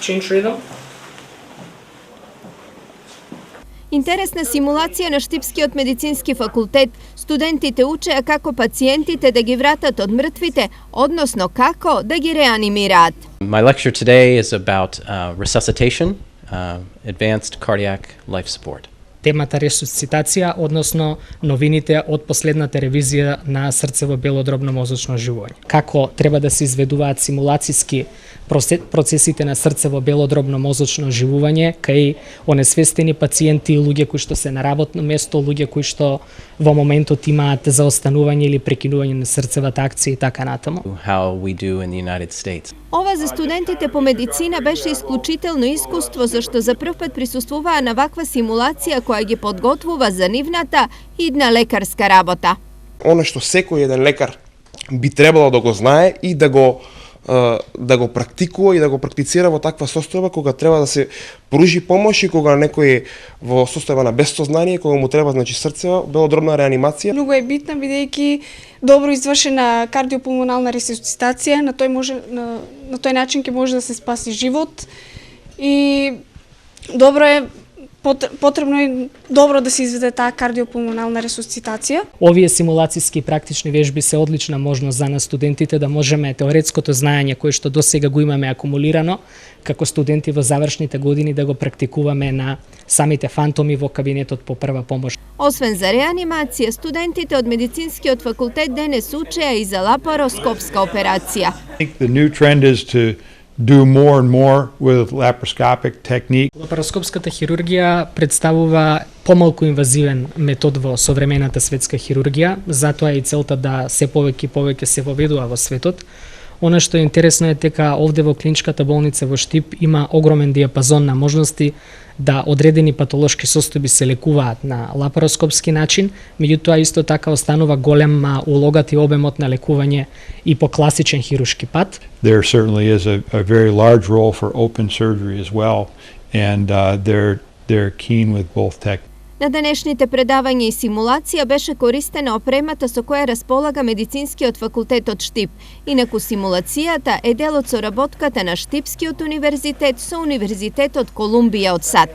change rhythm. Интересна симулација на Штипскиот медицински факултет. Студентите учеа како пациентите да ги вратат од мртвите, односно како да ги реанимираат. My lecture today is about resuscitation, advanced cardiac life support. Темата ресусцитација, односно новините од последната ревизија на срцево-белодробно мозочно оживување. Како треба да се изведуваат симулациски процесите на срцево-белодробно мозочно оживување кај онесвестени пациенти, луѓе кои што се на работно место, луѓе кои што во моментот имаат заостанување или прекинување на срцевата акција и така натаму. How we do in the United States. Ова за студентите по медицина беше исклучително искуство, зашто за прв пат присуствуваа на ваква симулација која ги подготвува за нивната идна лекарска работа. Оно што секој еден лекар би требало да го знае и да го практикува и да го практицира во таква состојба кога треба да се пружи помош и кога некој е во состојба на безсознание, кога му треба срцева белодробна реанимација. Многу е битна бидејќи добро извршена кардиопулмонална ресусцитација, на тој начин ќе може да се спаси живот и потребно е добро да се изведе таа кардиопулмонална ресусцитација. Овие симулациски практични вежби се одлична можност за нас студентите да можеме теоретското знаење кое што досега го имаме акумулирано како студенти во завршните години да го практикуваме на самите фантоми во кабинетот по прва помош. Освен за реанимација, студентите од медицинскиот факултет денес учеа и за лапароскопска операција. The new trend is to do more and more with laparoscopic technique. Лапароскопската хирургија представува помалку инвазивен метод во современата светска хирургија, затоа и целта да се повеќе и повеќе се воведува во светот. Она што е интересно е дека овде во клиничката болница во Штип има огромен диапазон на можности да одредени патолошки состојби се лекуваат на лапароскопски начин, меѓутоа исто така останува голема улогата и обемот на лекување и по класичен хируршки пат. There certainly is a very large role for open surgery as well, and they're keen with both techniques. На денешните предавања и симулација беше користена опремата со која располага медицинскиот факултет од Штип. Инаку симулацијата е дел од соработката на Штипскиот универзитет со Универзитетот Колумбија од САД.